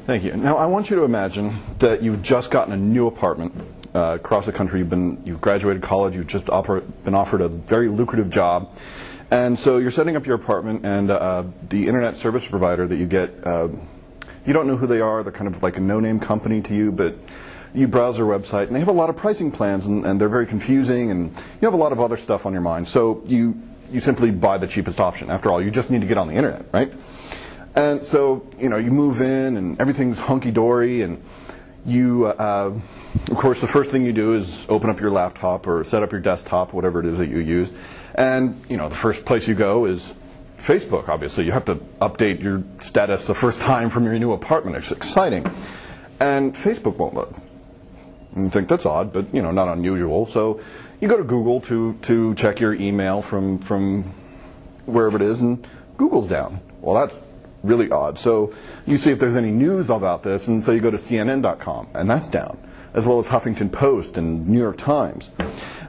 Thank you. Now I want you to imagine that you've just gotten a new apartment across the country. You've graduated college. You've just been offered a very lucrative job, and so you're setting up your apartment. And the internet service provider that you get, you don't know who they are. They're kind of like a no-name company to you, but you browse their website, and they have a lot of pricing plans, and they're very confusing, and you have a lot of other stuff on your mind. So you simply buy the cheapest option. After all, you just need to get on the internet, right? And so, you move in and everything's hunky-dory, and you, of course, the first thing you do is open up your laptop or set up your desktop, whatever it is that you use. And, the first place you go is Facebook, obviously. You have to update your status the first time from your new apartment. It's exciting. And Facebook won't load. And you think that's odd, but, not unusual. So you go to Google to check your email from wherever it is, and Google's down. Well, that's really odd. So you see if there's any news about this, and so you go to CNN.com, and that's down, as well as Huffington Post and New York Times.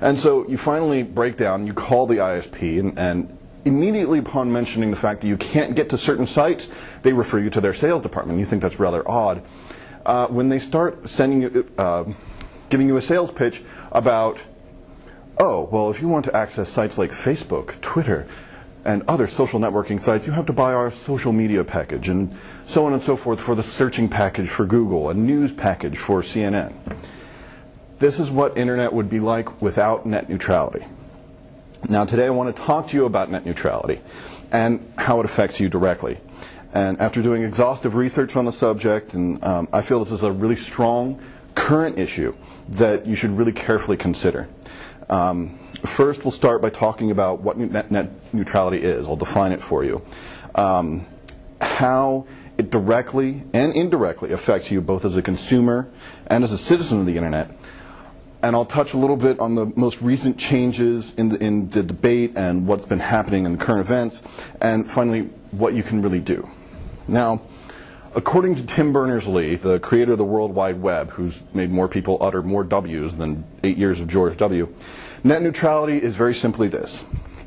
And so you finally break down, you call the ISP, and immediately upon mentioning the fact that you can't get to certain sites, they refer you to their sales department. You think that's rather odd. When they start sending you, giving you a sales pitch about, oh, well, if you want to access sites like Facebook, Twitter, and other social networking sites, you have to buy our social media package, and so on and so forth for the searching package for Google, a news package for CNN. This is what internet would be like without net neutrality. Now today I want to talk to you about net neutrality and how it affects you directly. And after doing exhaustive research on the subject, and I feel this is a really strong current issue that you should really carefully consider. First, we'll start by talking about what net neutrality is. I'll define it for you. How it directly and indirectly affects you both as a consumer and as a citizen of the internet. And I'll touch a little bit on the most recent changes in the debate and what's been happening in current events. And finally, what you can really do. Now, according to Tim Berners-Lee, the creator of the World Wide Web, who's made more people utter more W's than 8 years of George W., net neutrality is very simply this.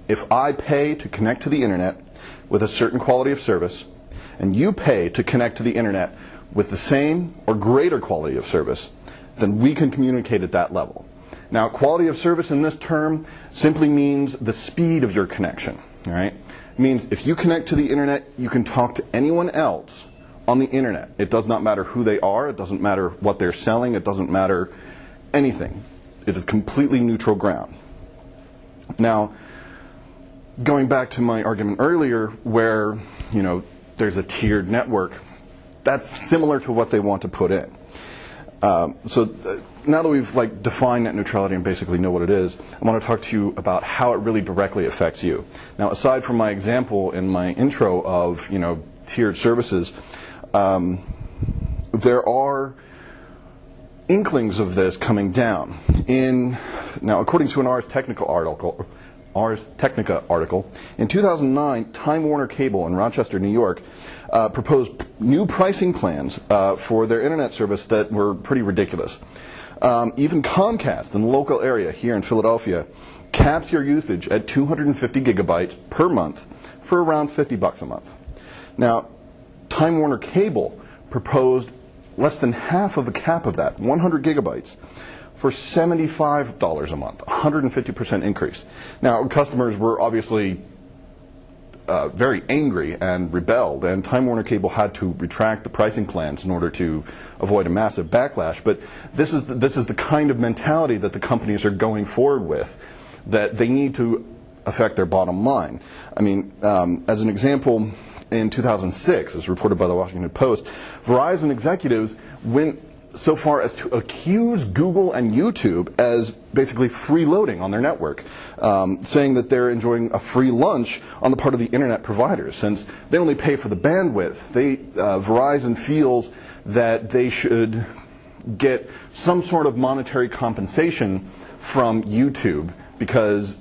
If I pay to connect to the internet with a certain quality of service, and you pay to connect to the internet with the same or greater quality of service, then we can communicate at that level. Now, quality of service in this term simply means the speed of your connection. All right? It means if you connect to the internet, you can talk to anyone else on the internet. It does not matter who they are. It doesn't matter what they're selling. It doesn't matter anything. It is completely neutral ground. Now, going back to my argument earlier where, there's a tiered network, that's similar to what they want to put in. Now that we've defined net neutrality and basically know what it is, I want to talk to you about how it really directly affects you. Now, aside from my example in my intro of tiered services, there are inklings of this coming down. Now, according to an Ars Technica article, in 2009, Time Warner Cable in Rochester, New York, proposed new pricing plans for their internet service that were pretty ridiculous. Even Comcast in the local area here in Philadelphia caps your usage at 250 gigabytes per month for around $50 a month. Now, Time Warner Cable proposed less than half of the cap of that, 100 gigabytes, for $75 a month, 150% increase. Now, customers were obviously very angry and rebelled, and Time Warner Cable had to retract the pricing plans in order to avoid a massive backlash. But this is the kind of mentality that the companies are going forward with, that they need to affect their bottom line. I mean, as an example, in 2006, as reported by the Washington Post, Verizon executives went so far as to accuse Google and YouTube as basically freeloading on their network, saying that they're enjoying a free lunch on the part of the internet providers, since they only pay for the bandwidth. Verizon feels that they should get some sort of monetary compensation from YouTube because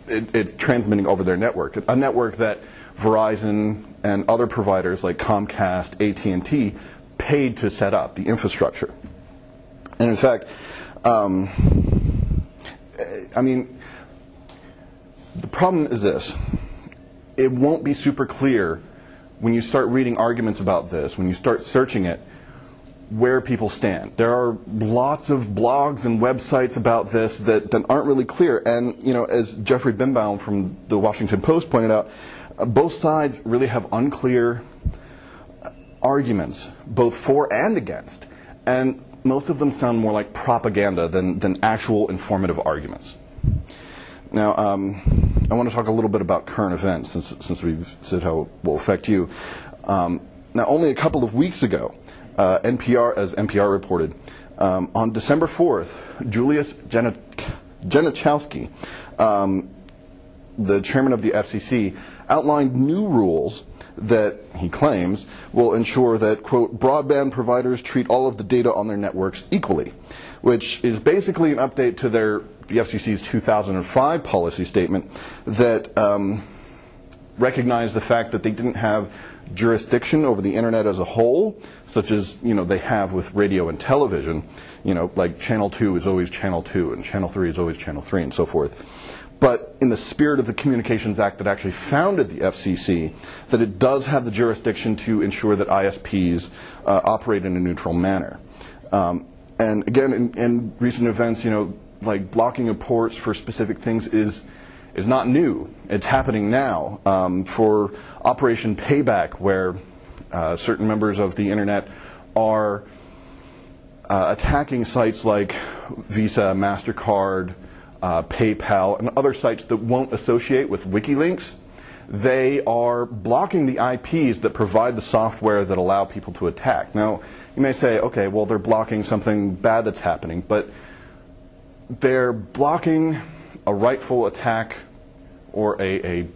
it's transmitting over their network, a network that Verizon and other providers like Comcast, AT&T paid to set up, the infrastructure. And in fact, I mean, the problem is this. It won't be super clear when you start reading arguments about this, when you start searching it, where people stand. There are lots of blogs and websites about this that aren't really clear. And, you know, as Jeffrey Bimbaum from the Washington Post pointed out, both sides really have unclear arguments, both for and against. And most of them sound more like propaganda than actual informative arguments. Now, I want to talk a little bit about current events, since we've said how it will affect you. Now, only a couple of weeks ago, NPR reported, on December 4th, Julius Genachowski, the chairman of the FCC, outlined new rules that, he claims, will ensure that, quote, broadband providers treat all of the data on their networks equally, which is basically an update to the FCC's 2005 policy statement that recognized the fact that they didn't have jurisdiction over the internet as a whole, such as, you know, they have with radio and television. You know, like Channel 2 is always Channel 2 and Channel 3 is always Channel 3 and so forth. But in the spirit of the Communications Act that actually founded the FCC, that it does have the jurisdiction to ensure that ISPs operate in a neutral manner. And again, in recent events, you know, like blocking of ports for specific things is not new. It's happening now. For Operation Payback, where certain members of the internet are attacking sites like Visa, MasterCard, PayPal, and other sites that won't associate with WikiLeaks, they are blocking the IPs that provide the software that allow people to attack. Now, you may say, okay, well, they're blocking something bad that's happening, but they're blocking a rightful attack or they're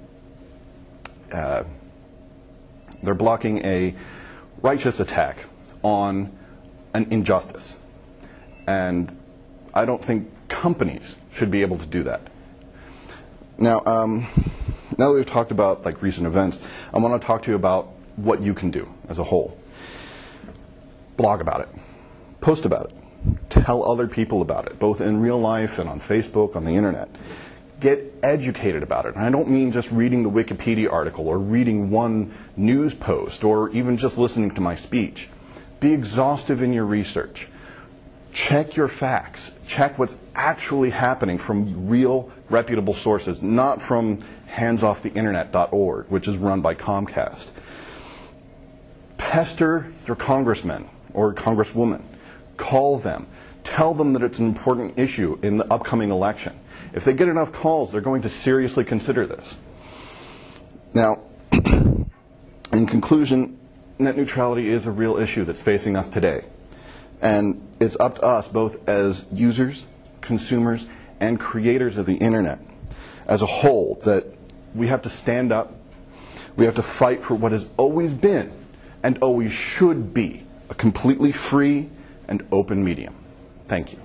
blocking a righteous attack on an injustice. And I don't think companies should be able to do that. Now, now that we've talked about like recent events, I want to talk to you about what you can do as a whole. Blog about it. Post about it. Tell other people about it, both in real life and on Facebook, on the internet. Get educated about it. And I don't mean just reading the Wikipedia article or reading one news post or even just listening to my speech. Be exhaustive in your research. Check your facts. Check what's actually happening from real, reputable sources, not from handsoftheinternet.org, which is run by Comcast. Pester your congressman or congresswoman. Call them. Tell them that it's an important issue in the upcoming election. If they get enough calls, they're going to seriously consider this. Now, in conclusion, net neutrality is a real issue that's facing us today. And it's up to us, both as users, consumers, and creators of the internet as a whole, that we have to stand up, we have to fight for what has always been and always should be a completely free and open medium. Thank you.